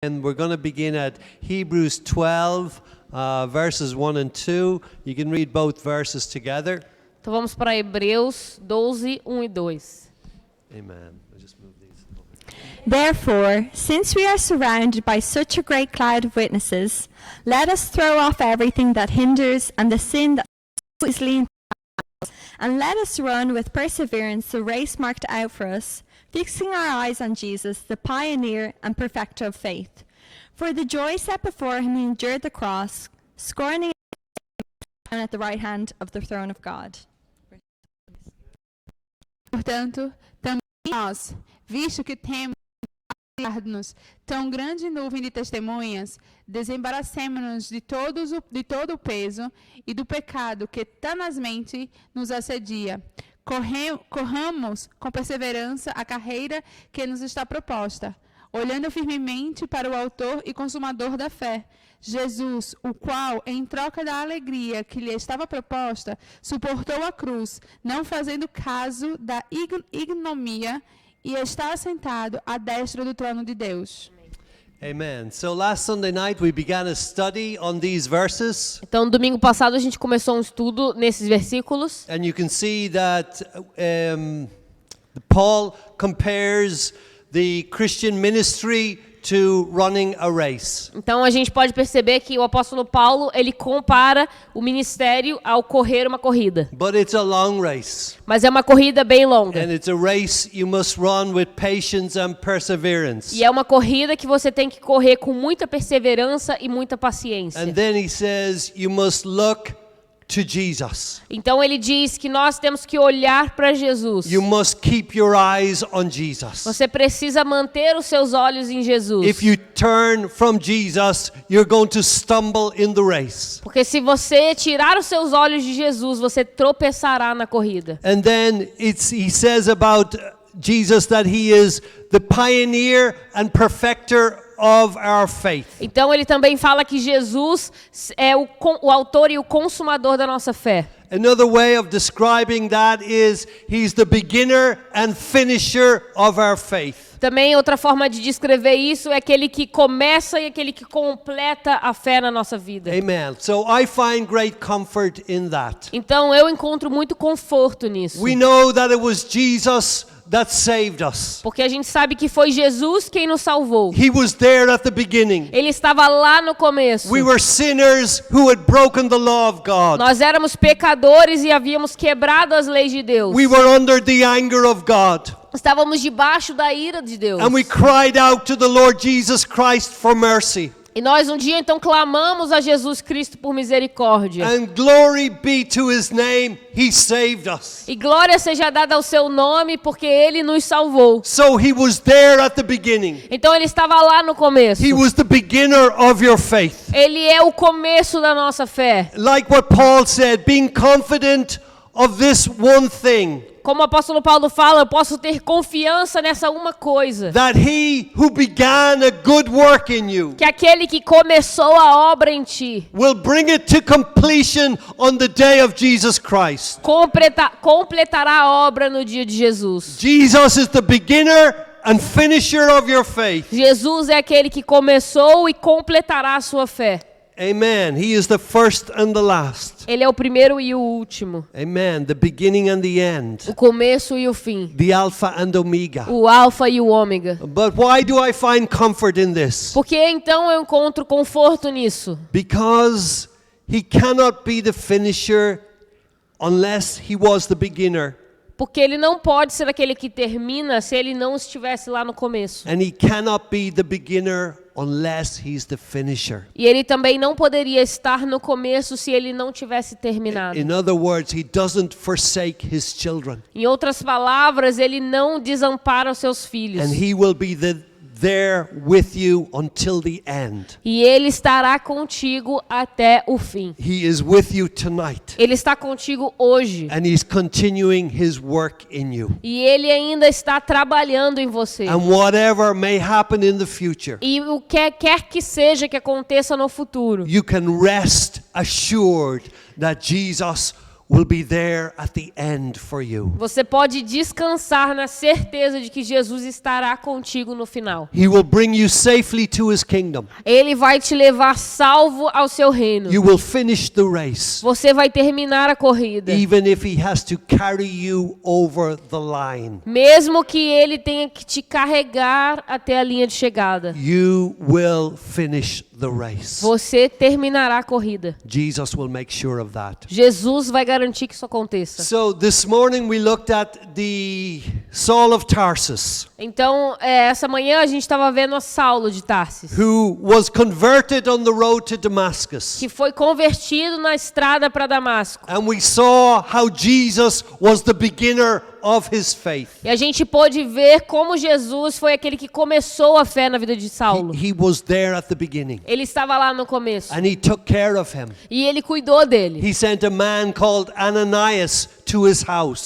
And we're going to begin at Hebrews 12, verses 1 and 2. You can read both verses together. Então vamos para Hebreus 12, 1 e 2. Amen. We'll just move these over. Therefore, since we are surrounded by such a great cloud of witnesses, let us throw off everything that hinders and the sin that so easily entangles, and let us run with perseverance the race marked out for us, fixing our eyes on Jesus, the pioneer and perfecter of faith. For the joy set before him, he endured the cross, scorning down at the right hand of the throne of God. Portanto, também nós, visto que temos tão grande nuvem de testemunhas, desembaracemo-nos de todo o peso e do pecado que tenazmente nos assedia. Corramos com perseverança a carreira que nos está proposta, olhando firmemente para o autor e consumador da fé, Jesus, o qual, em troca da alegria que lhe estava proposta, suportou a cruz, não fazendo caso da ignomia, e está assentado à destra do trono de Deus. Amen. So last Sunday night we began a study on these verses. Então, domingo passado a gente começou um estudo nesses versículos. And you can see that Paul compares the Christian ministry to running a race. Então a gente pode perceber que o apóstolo Paulo, ele compara o ministério ao correr uma corrida. But it's a long race. Mas é uma corrida bem longa. And it's a race you must run with patience and perseverance. E é uma corrida que você tem que correr com muita perseverança e muita paciência. And then he says you must look to Jesus. Então ele diz que nós temos que olhar para Jesus. You must keep your eyes on Jesus. Você precisa manter os seus olhos em Jesus. If you turn from Jesus, you're going to stumble in the race. Porque se você tirar os seus olhos de Jesus, você tropeçará na corrida. And then he says about Jesus that he is the pioneer and perfecter of our faith. Então ele também fala que Jesus é o autor e o consumador da nossa fé. Another way of describing that is he's the beginner and finisher of our faith. Também outra forma de descrever isso é aquele que começa e aquele que completa a fé na nossa vida. Amen. So I find great comfort in that. Então eu encontro muito conforto nisso. We know that it was Jesus that saved us. Porque a gente sabe que foi Jesus quem nos salvou. He was there at the beginning. Ele estava lá no começo. We were sinners who had broken the law of God. Nós éramos pecadores e havíamos quebrado as leis de Deus. We were under the anger of God. Estávamos debaixo da ira de Deus. And we cried out to the Lord Jesus Christ for mercy. E nós um dia então clamamos a Jesus Cristo por misericórdia. And glory be to his name, he saved us. E glória seja dada ao seu nome, porque ele nos salvou. So he was there at the beginning. Então ele estava lá no começo. He was the beginner of your faith. Ele é o começo da nossa fé. Like what Paul said, being confident of this one thing. Como o apóstolo Paulo fala, eu posso ter confiança nessa uma coisa. That he who began a good work in you Que aquele que começou a obra em ti will bring it to completion on the day of Jesus Christ. completará a obra no dia de Jesus. Jesus is the beginner and finisher of your faith. Jesus é aquele que começou e completará a sua fé. Amen. He is the first and the last. Ele é o primeiro e o último. Amen. The beginning and the end. O começo e o fim. The Alpha and Omega. O alfa e o ômega. But why do I find comfort in this? Por que então eu encontro conforto nisso? Because he cannot be the finisher unless he was the beginner. Porque ele não pode ser aquele que termina se ele não estivesse lá no começo. And he cannot be the beginner unless he's the finisher. E ele também não poderia estar no começo se ele não tivesse terminado. In other words, he doesn't forsake his children. Em outras palavras, ele não desampara os seus filhos. And he will be there with you until the end. E ele estará contigo até o fim. He is with you tonight. Ele está contigo hoje. And he's continuing his work in you. E ele ainda está trabalhando em você. And whatever may happen in the future, E o que quer que seja que aconteça no futuro, you can rest assured that Jesus will be there at the end for you. Você pode descansar na certeza de que Jesus estará contigo no final. He will bring you safely to his kingdom. Ele vai te levar salvo ao seu reino. You will finish the race, Você vai terminar a corrida. even if he has to carry you over the line. Mesmo que ele tenha que te carregar até a linha de chegada. You will finish the race. Você terminará a corrida. Jesus will make sure of that. Jesus vai garantir que isso aconteça. So this morning we looked at the Saul of Tarsus, Então, essa manhã a gente estava vendo a Saulo de Tarsis, who was converted on the road to Damascus. que foi convertido na estrada para Damasco. And we saw how Jesus was the beginner of his faith. E a gente pôde ver como Jesus foi aquele que começou a fé na vida de Saulo. He was there at the beginning, Ele estava lá no começo. and he took care of him. E ele cuidou dele. He sent a man called Ananias to his house.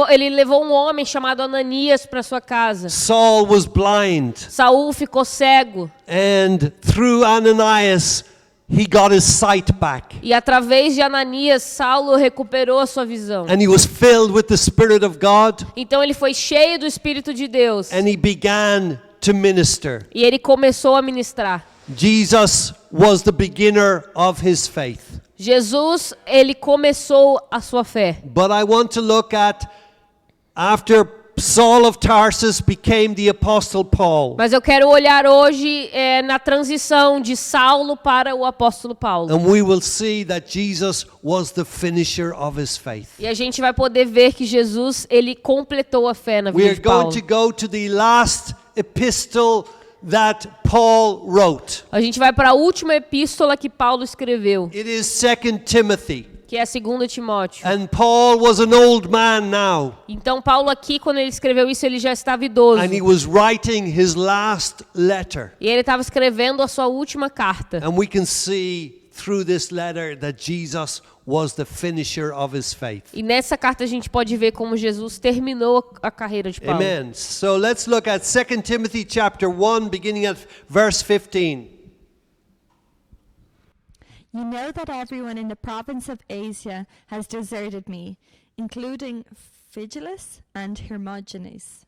Ele levou um homem chamado Ananias para sua casa. Saul was blind, Saul ficou cego. and through Ananias, he got his sight back. E através de Ananias, Saulo recuperou a sua visão. And he was filled with the Spirit of God, Então ele foi cheio do Espírito de Deus. and he began to minister. E ele começou a ministrar. Jesus was the beginner of his faith. Jesus, ele começou a sua fé. But I want to look at after Saul of Tarsus became the Apostle Paul. Mas eu quero olhar hoje na transição de Saulo para o apóstolo Paulo. And we will see that Jesus was the finisher of his faith. E a gente vai poder ver que Jesus, ele completou a fé na We vida are de going Paulo. to go to the last epistle that Paul wrote. A gente vai para a última epístola que Paulo escreveu, It is 2 Timothy. que é a 2 Timóteo. And Paul was an old man now, Então Paulo aqui, quando ele escreveu isso, ele já estava idoso. and he was writing his last letter. E ele estava escrevendo a sua última carta. And we can see through this letter that Jesus was the finisher of his faith. E nessa carta a gente pode ver como Jesus terminou a carreira de Paulo. Amen. So let's look at 2 Timothy chapter 1 beginning at verse 15. You know that everyone in the province of Asia has deserted me, including Phygelus and Hermogenes.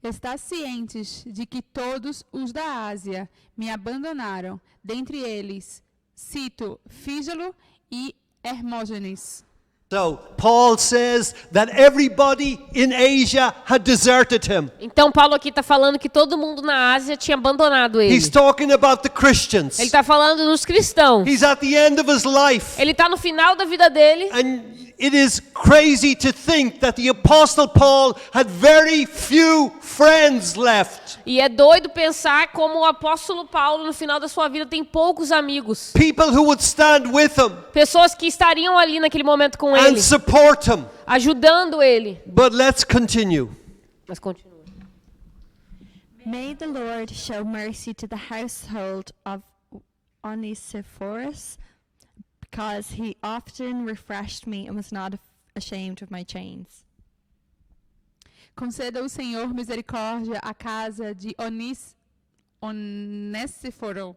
Estás cientes de que todos os da Ásia me abandonaram, dentre eles cito Fígelo e Hermógenes. So Paul says that everybody in Asia had deserted him. Então Paulo aqui está falando que todo mundo na Ásia tinha abandonado ele. He's talking about the Christians. Ele está falando dos cristãos. He's at the end of his life. Ele está no final da vida dele. And it is crazy to think that the Apostle Paul had very few friends left. E é doido pensar como o apóstolo Paulo, no final da sua vida, tem poucos amigos. People who would stand with him Pessoas que estariam ali naquele momento com and ele, support him. ajudando ele. But let's continue. Mas continua. May the Lord show mercy to the household of Onesiphorus, because he often refreshed me and was not ashamed of my chains. Conceda o Senhor misericórdia à casa de Onéssiforo,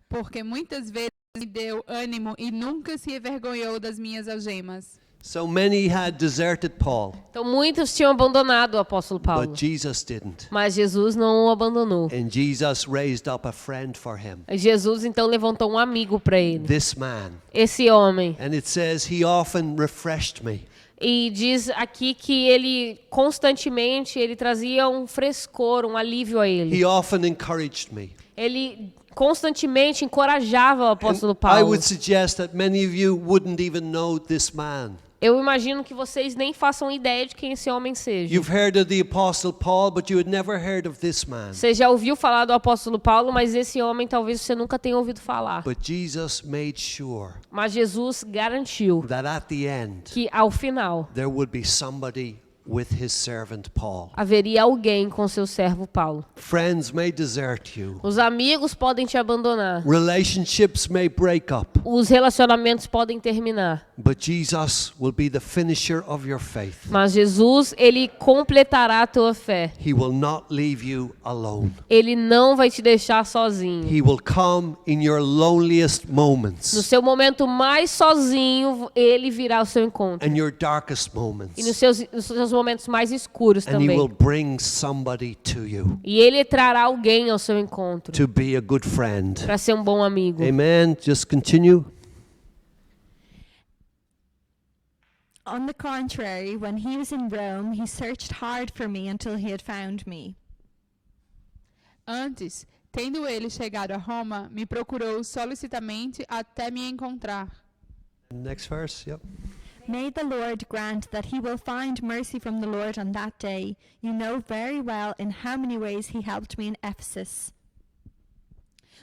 porque muitas vezes me deu ânimo e nunca se envergonhou das minhas algemas. So many had deserted Paul, Então muitos tinham abandonado o apóstolo Paulo, but Jesus didn't. mas Jesus não o abandonou. And Jesus raised up a friend for him, Jesus então levantou um amigo para ele, this man. esse homem. And it says, he often refreshed me. E diz aqui que ele constantemente ele trazia um frescor, um alívio a ele. He often encouraged me. Ele constantemente encorajava o apóstolo And I Paulo. would suggest that many of you wouldn't even know this man. Eu imagino que vocês nem façam ideia de quem esse homem seja. You've heard of the Apostle Paul, but you had never heard of this man. Você já ouviu falar do apóstolo Paulo, mas esse homem talvez você nunca tenha ouvido falar. But Jesus made sure Mas Jesus garantiu that at the end, que ao final there would be somebody with his servant Paul. haveria alguém com seu servo Paulo. Friends may desert you. Os amigos podem te abandonar. Relationships may break up. Os relacionamentos podem terminar. But Jesus will be the finisher of your faith. Mas Jesus, ele completará a tua fé. He will not leave you alone. Ele não vai te deixar sozinho. He will come in your loneliest No moments seu momento mais sozinho, ele virá ao seu encontro. and your darkest moments. E nos seus momentos mais escuros And he will também. bring somebody to you E ele trará alguém ao seu encontro to be a good friend. para ser um bom amigo. Amen. Just continue. On the contrary, when he was in Rome, he searched hard for me until he had found me. Antes, tendo ele chegado a Roma, me procurou solicitamente até me encontrar. Next verse. Yep. May the Lord grant that he will find mercy from the Lord on that day. You know very well in how many ways he helped me in Ephesus.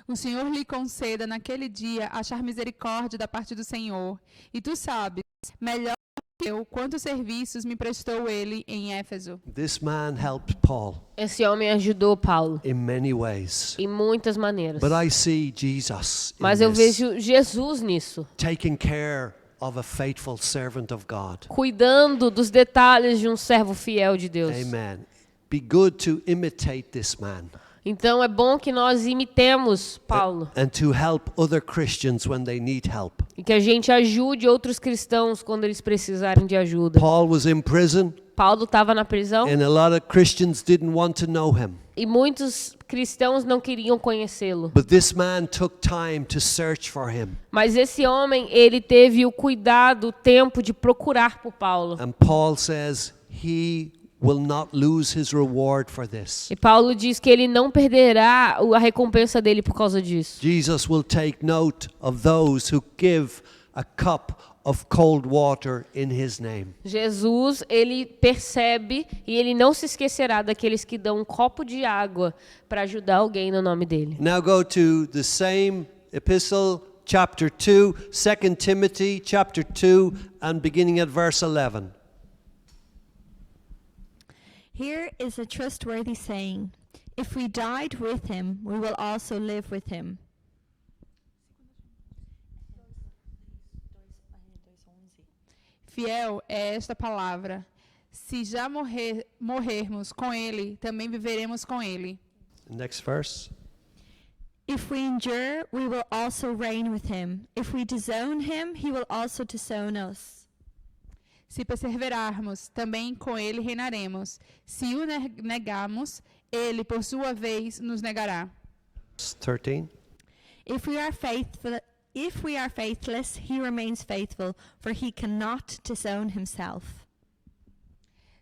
O Senhor lhe conceda naquele dia achar misericórdia da parte do Senhor. E tu sabes, melhor que eu, quantos serviços me prestou ele em Éfeso. This man helped Paul Esse homem ajudou Paulo in many ways. em muitas maneiras. But I see Jesus in Mas eu this, vejo Jesus nisso, taking care of a faithful servant of God. cuidando dos detalhes de um servo fiel de Deus. Amen. Be good to imitate this man Então é bom que nós imitemos Paulo and to help other Christians when they need help. e que a gente ajude outros cristãos quando eles precisarem de ajuda. Paul was in prison Paulo estava na prisão and a lot of Christians didn't want to know him. e muitos cristãos não queriam conhecê-lo. But this man took time to search for him. Mas esse homem, ele teve o cuidado, o tempo de procurar por Paulo. And Paul says he will not lose his reward for this. E Paulo diz que ele não perderá a recompensa dele por causa disso. Jesus will take note of those who give a cup of cold water in his name. Jesus, ele percebe e ele não se esquecerá daqueles que dão um copo de água para ajudar alguém no nome dele. Now go to the same epistle, chapter 2, 2 Timothy chapter 2 and beginning at verse 11. Here is a trustworthy saying: if we died with him, we will also live with him. Fiel é esta palavra. Se já morrermos com ele, também viveremos com ele. Next verse. If we endure, we will also reign with him. If we disown him, he will also disown us. Se perseverarmos, também com ele reinaremos. Se o negarmos, ele, por sua vez, nos negará. Verse 13. If we are faithless, he remains faithful, for he cannot disown himself.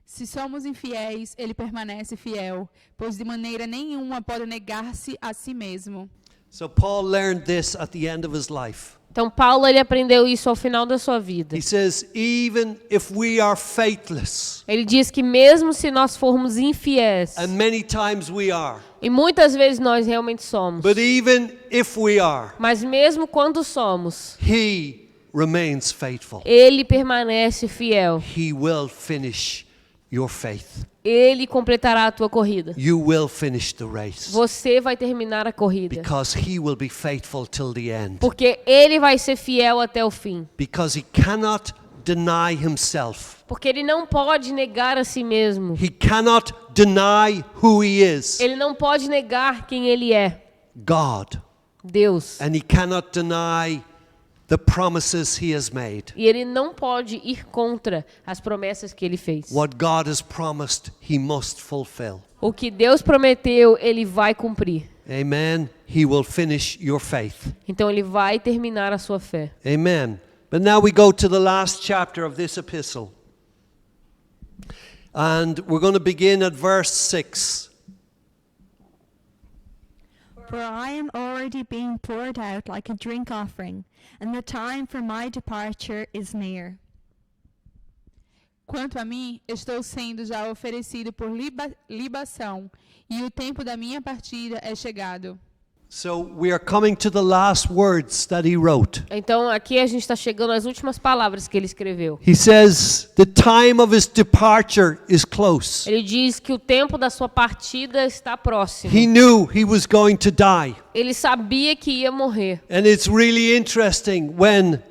Se somos infiéis, ele permanece fiel, pois de maneira nenhuma pode negar-se a si mesmo. So Paul learned this at the end of his life. Então Paulo, ele aprendeu isso ao final da sua vida. He says, even if we are faithless, Ele diz que mesmo se nós formos infiéis, and many times we are, e muitas vezes nós realmente somos, but even if we are, mas mesmo quando somos, he remains faithful. ele permanece fiel. He will finish your faith. Ele completará a tua corrida. You will finish the race Você vai terminar a corrida. because he will be faithful till the end. Porque ele vai ser fiel até o fim. Because he cannot deny himself. Porque ele não pode negar a si mesmo. He cannot deny who he is, Ele não pode negar quem ele é, God. Deus. And he cannot deny the promises he has made. E ele não pode ir contra as promessas que ele fez. What God has promised, he must fulfill. O que Deus prometeu, ele vai cumprir. Amen. He will finish your faith. Então ele vai terminar a sua fé. Amen. But now we go to the last chapter of this epistle. And we're going to begin at verse 6. For I am already being poured out like a drink offering, and the time for my departure is near. Quanto a mim, estou sendo já oferecido por libação, e o tempo da minha partida é chegado. So we are coming to the last words that he wrote. Então aqui a gente está chegando às últimas palavras que ele escreveu. He says, the time of his departure is close. Ele diz que o tempo da sua partida está próximo. He knew he was going to die. Ele sabia que ia morrer. And it's really interesting when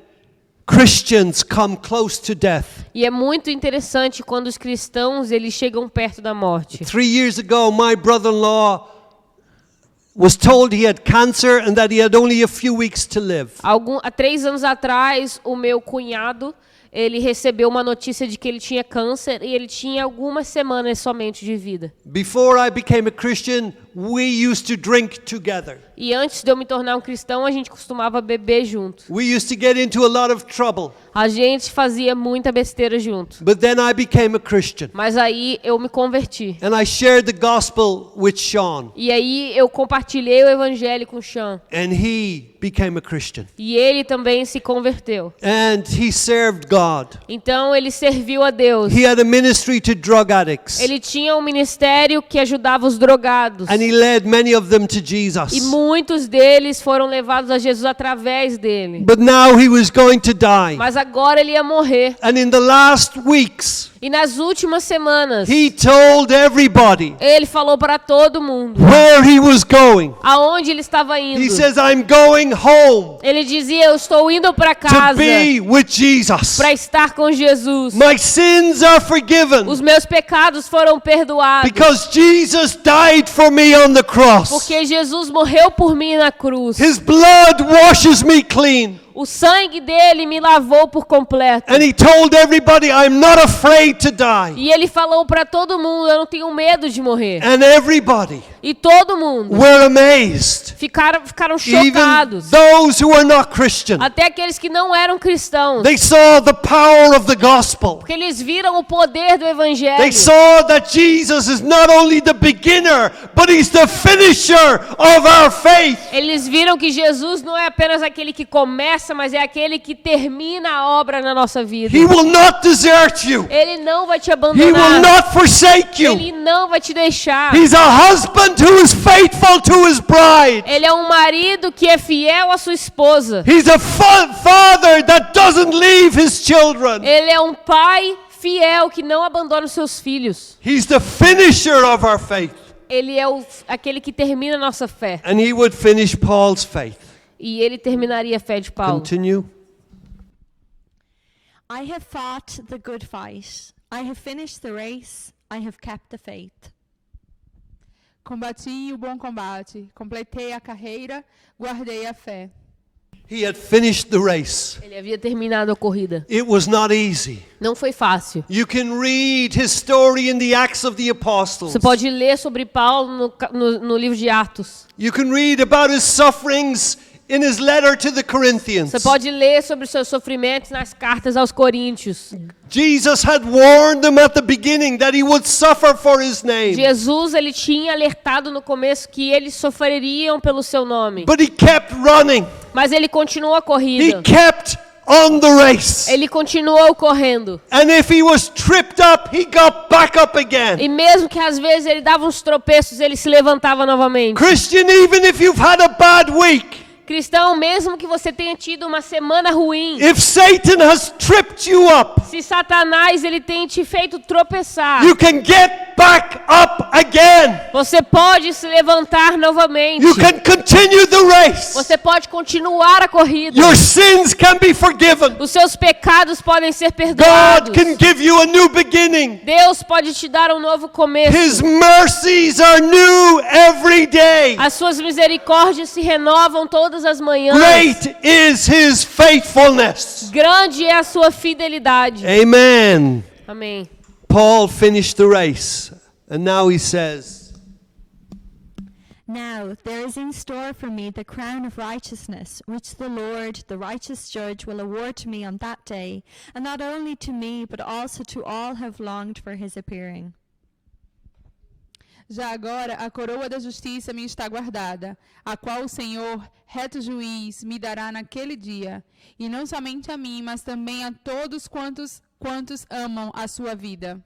Christians come close to death. E é muito interessante quando os cristãos eles chegam perto da morte. 3 years ago, my brother-in-law was told he had cancer and that he had only a few weeks to live. Há 3 anos atrás, o meu cunhado ele recebeu uma notícia de que ele tinha câncer e ele tinha algumas semanas somente de vida. Before I became a Christian, we used to drink together. E antes de eu me tornar um cristão, a gente costumava beber junto. We used to get into a lot of trouble. A gente fazia muita besteira junto. But then I became a Christian. Mas aí eu me converti. And I shared the gospel with Sean. E aí eu compartilhei o evangelho com o Sean. And he became a Christian. E ele também se converteu. And he served God. Então ele serviu a Deus. He had a ministry to drug addicts. Ele tinha um ministério que ajudava os drogados. And he led many of them to E Jesus. muitos deles foram levados a Jesus através dele. But now he was going to die. Mas agora ele ia morrer. And in the last weeks, E nas últimas semanas, he told everybody ele falou para todo mundo where he was going. aonde ele estava indo. He says, I'm going home Ele dizia, eu estou indo para to casa be with Jesus. para estar com Jesus. My sins are forgiven Os meus pecados foram perdoados. because Jesus died for me on the cross. Porque Jesus morreu por mim na cruz. His blood washes me clean. O sangue dele me lavou por completo. And he told everybody, I'm not afraid to die. E ele falou para todo mundo, eu não tenho medo de morrer. And everybody E todo mundo were amazed. ficaram Even chocados. those who are not Christian. Até aqueles que não eram cristãos. They saw the power of the gospel. Porque eles viram o poder do evangelho. They saw that Jesus is not only the beginner, but he's the finisher of our faith. Eles viram que Jesus não é apenas aquele que começa, mas é aquele que termina a obra na nossa vida. He will not desert you. Ele não vai te He will abandonar. not forsake you. Ele não vai te deixar. He's a husband who is faithful to his bride. Ele é um marido que é fiel à sua esposa. He's a father that doesn't leave his children. Ele é um pai fiel que não abandona os seus filhos. He's the finisher of our faith. Ele é aquele que termina a nossa fé. And he would finish Paul's faith. E ele terminaria a fé de Paulo. Continue. I have fought the good fight. I have finished the race. I have kept the faith. Combati o bom combate, completei a carreira, guardei a fé. He had finished the race. Ele havia terminado a corrida. It was not easy. Não foi fácil. You can read his story in the Acts of the Apostles. Você pode ler sobre Paulo no livro de Atos. You can read about his sufferings in his letter to the Corinthians. Você pode ler sobre os seus sofrimentos nas cartas aos Coríntios. Jesus had warned them at the beginning that he would suffer for his name. Jesus, ele tinha alertado no começo que eles sofreriam pelo seu nome. But he kept running. Mas ele continuou a He corrida. kept on the race. Ele continuou correndo. And if he was tripped up, he got back up again. E mesmo que às vezes ele dava uns tropeços, ele se levantava novamente. Christian, even if you've had a bad week, Cristão, mesmo que você tenha tido uma semana ruim, if Satan has tripped you up, se Satanás ele tem te feito tropeçar, you can get back up again. você pode se levantar novamente. You can continue the race. Você pode continuar a corrida. Your sins can be forgiven. Os seus pecados podem ser God perdoados. can give you a new beginning. Deus pode te dar um novo começo. His mercies are new every day. As suas misericórdias se renovam todas as manhãs. Great is his faithfulness. Grande é a sua fidelidade. Amen. Amém. Paul finished the race, and now he says, Now there is in store for me the crown of righteousness, which the Lord, the righteous judge, will award to me on that day, and not only to me, but also to all who have longed for his appearing. Já agora a coroa da justiça me está guardada, a qual o Senhor, reto juiz, me dará naquele dia, e não somente a mim, mas também a todos quantos amam a sua vinda.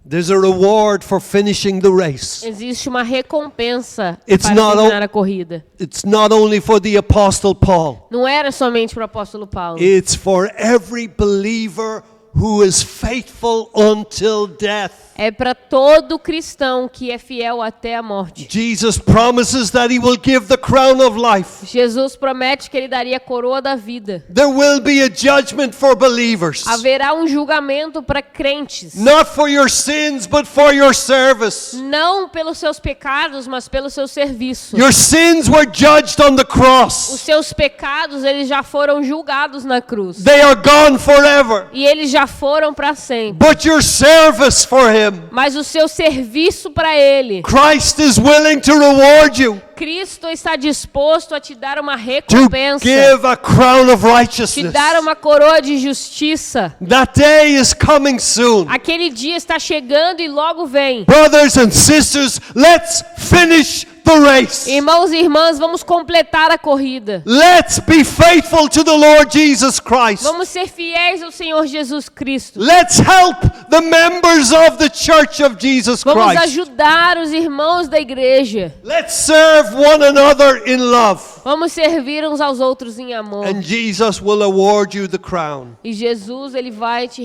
there's a reward for finishing the race. Existe uma recompensa It's para not terminar a corrida. It's not only for the Apostle Paul. Não era somente para o apóstolo Paulo. It's for every believer who is faithful until death. É para todo cristão que é fiel até a morte. Jesus promises that he will give the crown of life. Jesus promete que ele daria a coroa da vida. There will be a judgment for believers. Haverá um julgamento para crentes. Not for your sins, but for your service. Não pelos seus pecados, mas pelo seu serviço. Your sins were judged on the Os cross. seus pecados, eles já foram julgados na cruz. They are gone forever. E eles já foram para sempre. But your service for him, Mas o seu serviço para ele, Christ is willing to reward you, Cristo está disposto a te dar uma to recompensa, give a crown of te righteousness. dar uma coroa de justiça. That day is coming soon. Aquele dia está chegando e logo vem. Brothers and sisters, let's finish the race. Irmãos e irmãs, vamos completar a corrida. Let's be faithful to the Lord Jesus Christ. Vamos ser fiéis ao Senhor Jesus Cristo. Let's help the members of the Church of Jesus Vamos Christ. ajudar os irmãos da igreja. Let's serve one another in love. Vamos servir uns aos outros em amor. And Jesus will award you the crown. E Jesus, ele vai te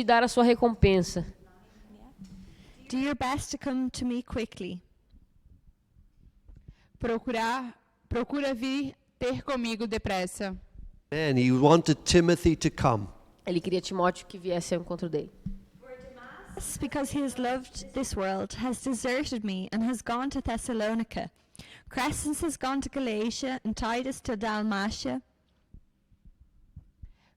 dar a sua recompensa. Do your best to come to me quickly. Procura vir ter comigo depressa. And he wanted Timothy to come. Ele queria Timóteo que viesse ao encontro dele. Yes, because he has loved this world, has deserted me, and has gone to Thessalonica. Crescens has gone to Galatia, and Titus to Dalmatia.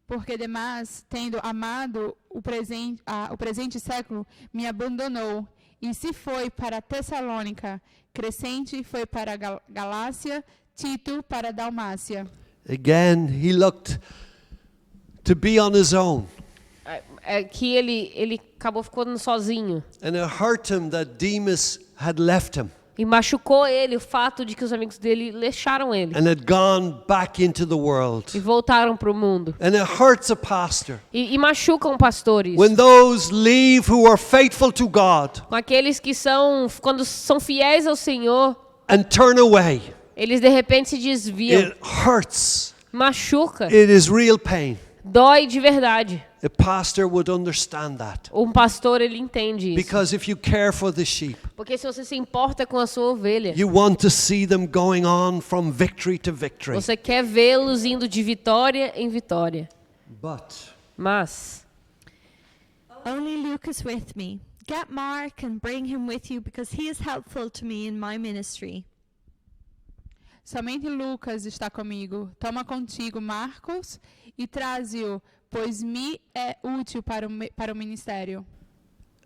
Porque Demas, tendo amado o presente século, me abandonou, e se foi para Tessalônica. Crescente foi para Galácia, Tito para Dalmácia. Again, he looked to be on his own. Que ele acabou ficando sozinho. And it hurt him that Demas had left him E machucou ele o fato de que os amigos dele deixaram ele. and had gone back into the world. E voltaram para o mundo. And it hurts a pastor E machucam pastores. when those leave who are faithful to God Com aqueles que quando são fiéis ao Senhor, and turn away. eles de repente se desviam. It hurts. Machuca. It is real pain. Dói de verdade. A pastor would understand that. Pastor, ele entende isso. Because if you care for the sheep, Porque se você se importa com a sua ovelha, you want to see them going on from victory to victory. você quer vê-los indo de vitória em vitória. But Mas Only Luke is with me. Get Mark and bring him with you, because he is helpful to me in my ministry. Somente Lucas está comigo. Toma contigo Marcos e traze-o, pois me é útil para o ministério.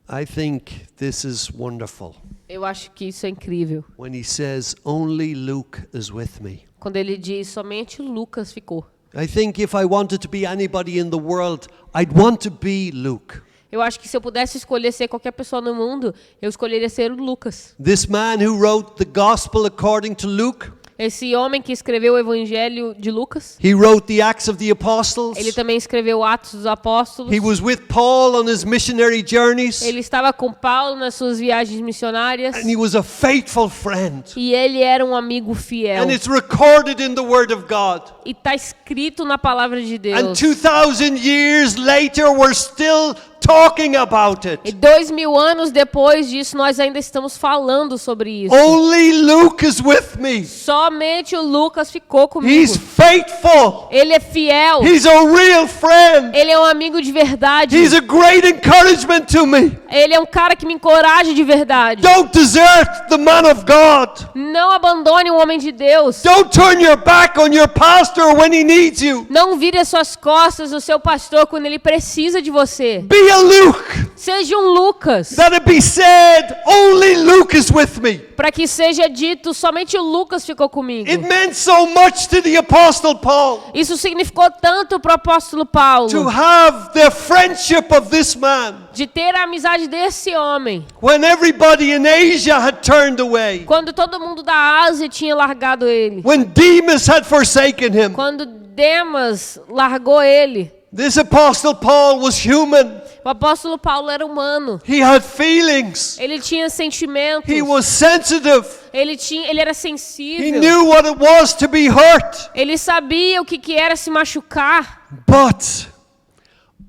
I think this is wonderful eu acho que isso é incrível. when he says, only Luke is with me. Quando ele diz, somente Lucas ficou. I think if I wanted to be anybody in the world, I'd want to be Luke. Eu acho que se eu pudesse escolher ser qualquer pessoa no mundo, eu escolheria ser o Lucas. This man who wrote the gospel according to Luke, Esse homem que escreveu o Evangelho de Lucas, he wrote the Acts of the Apostles. ele também escreveu Atos dos Apóstolos. He was with Paul on his missionary journeys. Ele estava com Paulo nas suas viagens missionárias. And he was a faithful friend. E ele era um amigo fiel. And it's recorded in the Word of God. E está escrito na palavra de And Deus. 2,000 years later, we're still talking about E it. 2000 anos depois disso, nós ainda estamos falando sobre isso. Only Luke is with me. Somente o Lucas ficou comigo. He's faithful. Ele é fiel. He's a real friend. Ele é um amigo de verdade. He's a great encouragement to me. Ele é um cara que me encoraja de verdade. Don't desert the man of God. Não abandone um homem de Deus. Don't turn your back on your pastor when he needs you. Não vire as suas costas ao seu pastor quando ele precisa de você. Be a Luke. Seja um Lucas. That it be said, only Luke is with me. Para que seja dito, somente o Lucas ficou comigo. It meant so much to the Apostle Paul Isso significou tanto para o apóstolo Paulo. to have the friendship of this man De ter a amizade desse homem. when everybody in Asia had turned away, Quando todo mundo da Ásia tinha largado ele. when Demas had forsaken him. Quando Demas largou ele. This Apostle Paul was human. O apóstolo Paulo era humano. He had feelings. Ele tinha sentimentos. He was sensitive. Ele era He sensível. knew what it was to be hurt. Ele sabia o que era se machucar. But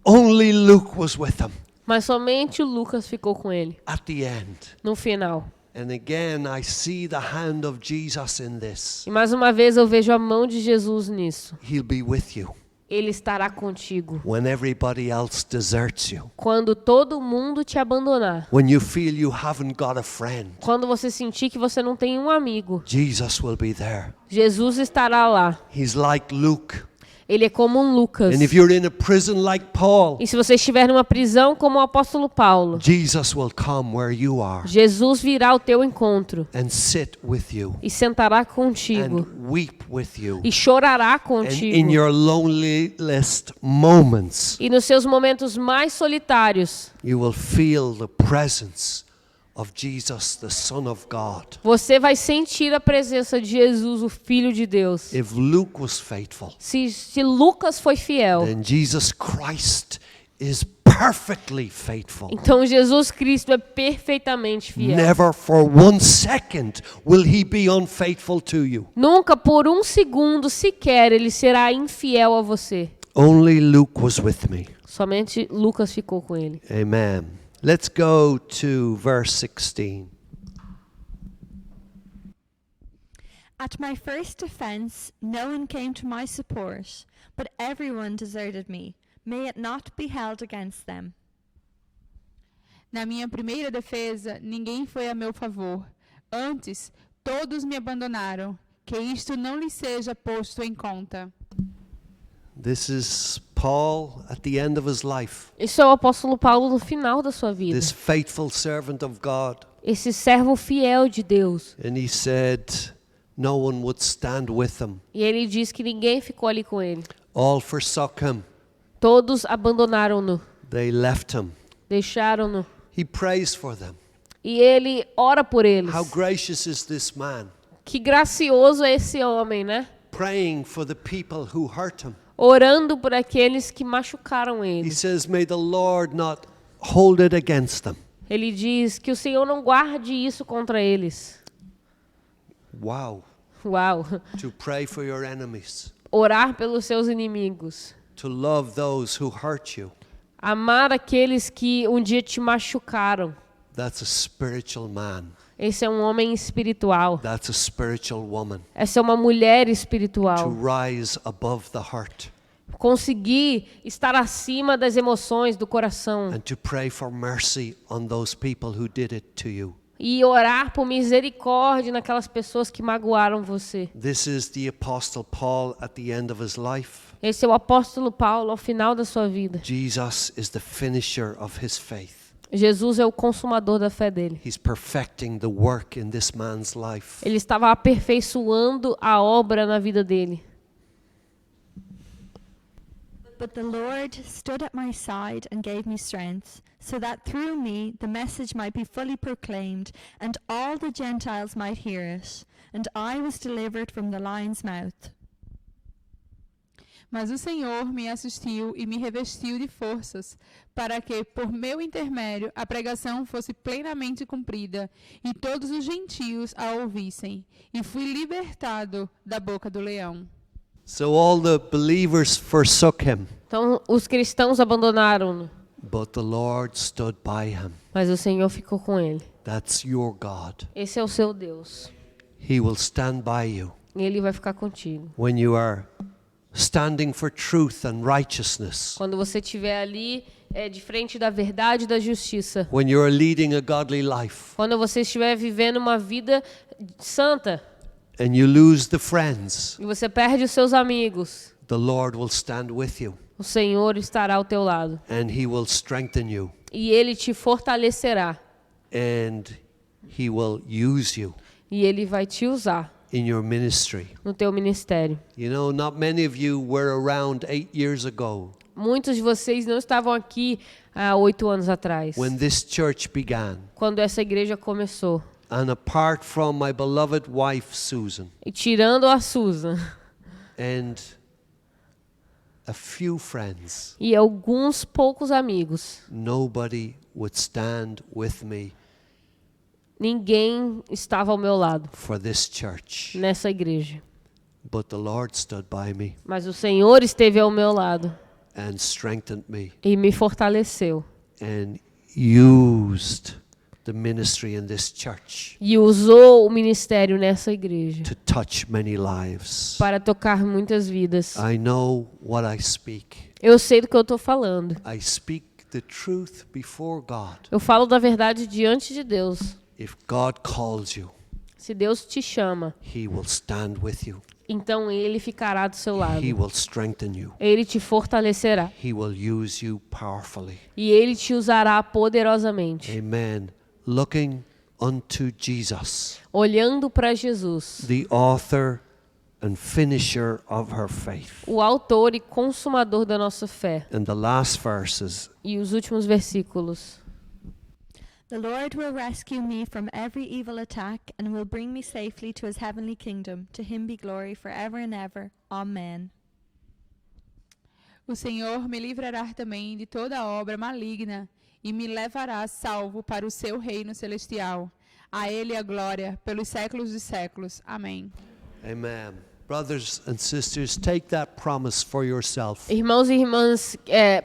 Only Luke was with him Mas somente o Lucas ficou com ele at the end. no final. And again, I see the hand of Jesus in this. E mais uma vez eu vejo a mão de Jesus nisso. He'll be with you Ele estará contigo when everybody else deserts you. quando todo mundo te abandonar. When you feel you haven't got a friend, Quando você sentir que você não tem um amigo, Jesus will be there. Jesus estará lá. He's like Luke. Ele é como um Lucas. And if you're in a prison like Paul, E se você estiver numa prisão como o apóstolo Paulo, Jesus will come where you are Jesus virá ao teu encontro and sit with you e sentará contigo and weep with you. e chorará And in contigo. your loneliest moments, E nos seus momentos mais solitários, you will feel the presence of Jesus, the Son of God. você vai sentir a presença de Jesus, o Filho de Deus. If Luke was faithful, Se Lucas foi fiel, then Jesus Christ is perfectly faithful. então Jesus Cristo é perfeitamente fiel. Never for 1 second will he be unfaithful to you. Nunca por um segundo sequer ele será infiel a você. Only Luke was with me. Somente Lucas ficou com ele. Amen. Let's go to verse 16. At my first offense, no one came to my support, but everyone deserted me. May it not be held against them. Na minha primeira defesa, ninguém foi a meu favor. Antes, todos me abandonaram. Que isto não lhe seja posto em conta. This is Paul at the end of his life. Isso é o apóstolo Paulo no final da sua vida. This faithful servant of God. Esse servo fiel de Deus. And he said no one would stand with him. E ele diz que ninguém ficou ali com ele. All forsook him. Todos abandonaram-no, They left him. deixaram-no. He prays for them. E ele ora por eles. How gracious is this man, Que gracioso é esse homem, né? praying for the people who hurt him. Orando por aqueles que machucaram He ele. says, may the Lord not hold it against them. Ele diz que o Senhor não guarde isso contra eles. Wow. Uau! To pray for your enemies. Orar pelos seus inimigos. To love those who hurt you. Amar aqueles que um dia te machucaram. That's a spiritual man. Esse é um homem espiritual. That's a spiritual woman. Essa é uma mulher To espiritual. rise above the hurt Conseguir estar acima das emoções do coração. and to pray for mercy on those people who did it to you. E orar por misericórdia naquelas pessoas que magoaram você. This is the Apostle Paul at the end of his life. Esse é o apóstolo Paulo ao final da sua vida. Jesus is the finisher of his faith. Jesus é o consumador da fé dele. He's perfecting the work in this man's life. Ele estava aperfeiçoando a obra na vida dele. But the Lord stood at my side and gave me strength, so that through me the message might be fully proclaimed, and all the Gentiles might hear it. And I was delivered from the lion's mouth. Mas o Senhor me assistiu e me revestiu de forças, para que, por meu intermédio, a pregação fosse plenamente cumprida, e todos os gentios a ouvissem. E fui libertado da boca do leão. So all the believers forsook him, Então os cristãos abandonaram-no, but the Lord stood by him. mas o Senhor ficou com ele. That's your God. Esse é o seu Deus. He will stand by you E ele vai ficar contigo. when you are standing for truth and righteousness, Quando você estiver ali de frente da verdade e da justiça. when you are leading a godly life Quando você estiver vivendo uma vida santa and you lose the friends, e você perde os seus amigos, the Lord will stand with you o Senhor estará ao teu lado. and he will strengthen you E ele te fortalecerá. and he will use you E ele vai te usar in your ministry. no teu ministério. You know, not many of you were around 8 years ago Muitos de vocês não estavam aqui há 8 anos atrás, when this church began. quando essa igreja começou. And apart from my beloved wife, Susan, E tirando a Susan and a few friends, e alguns poucos amigos, nobody would stand with me ninguém estava ao meu lado for this church. nessa igreja. But the Lord stood by me. Mas o Senhor esteve ao meu lado. and strengthened me e me fortaleceu. and used the ministry in this church E usou o ministério nessa igreja to touch many lives. para tocar muitas vidas. I know what I speak. Eu sei do que eu estou falando. I speak the truth before God. Eu falo da verdade diante de Deus. If God calls you, Se Deus te chama, He will stand with you. então Ele ficará do seu lado. He will strengthen you. Ele te fortalecerá. He will use you powerfully. E Ele te usará poderosamente. Amen. Looking unto Jesus, Olhando para Jesus, the author and finisher of her faith. o autor e consumador da nossa fé. And the last verses, E os últimos versículos. The Lord will rescue me from every evil attack and will bring me safely to his heavenly kingdom. To him be glory forever and ever. Amen. O Senhor me livrará também de toda obra maligna e me levará salvo para o seu reino celestial. A Ele a glória pelos séculos dos séculos. Amém. amen. Brothers and sisters, take that promise for yourself. Irmãos e irmãs,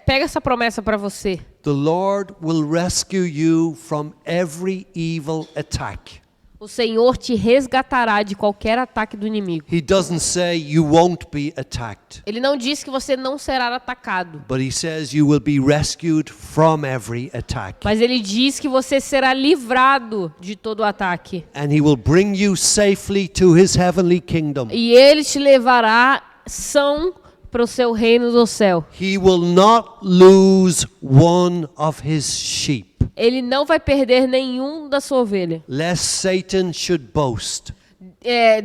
pega essa promessa para você. The Lord will rescue you from every evil attack. O Senhor te resgatará de qualquer ataque do inimigo. He doesn't say you won't be attacked, Ele não diz que você não será atacado, but He says you will be rescued from every attack. mas Ele diz que você será livrado de todo o ataque. And He will bring you safely to His heavenly kingdom. E Ele te levará são para o seu reino do céu. He will not lose one of His sheep, Ele não vai perder nenhum da sua ovelha. lest Satan should boast.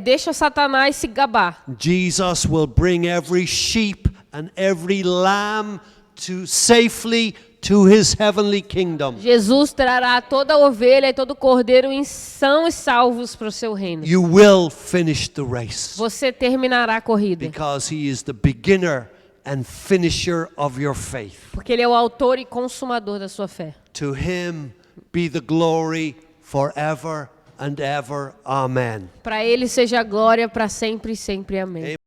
Deixa Satanás se gabar. Jesus will bring every sheep and every lamb safely to His heavenly kingdom. Jesus trará toda a ovelha e todo o cordeiro em são e salvos para o seu reino. You will finish the race Você terminará a corrida, because He is the beginner and finisher of your faith. porque Ele é o autor e consumador da sua fé. To Him be the glory forever and ever. Amen. Para Ele seja a glória para sempre e sempre. Amém.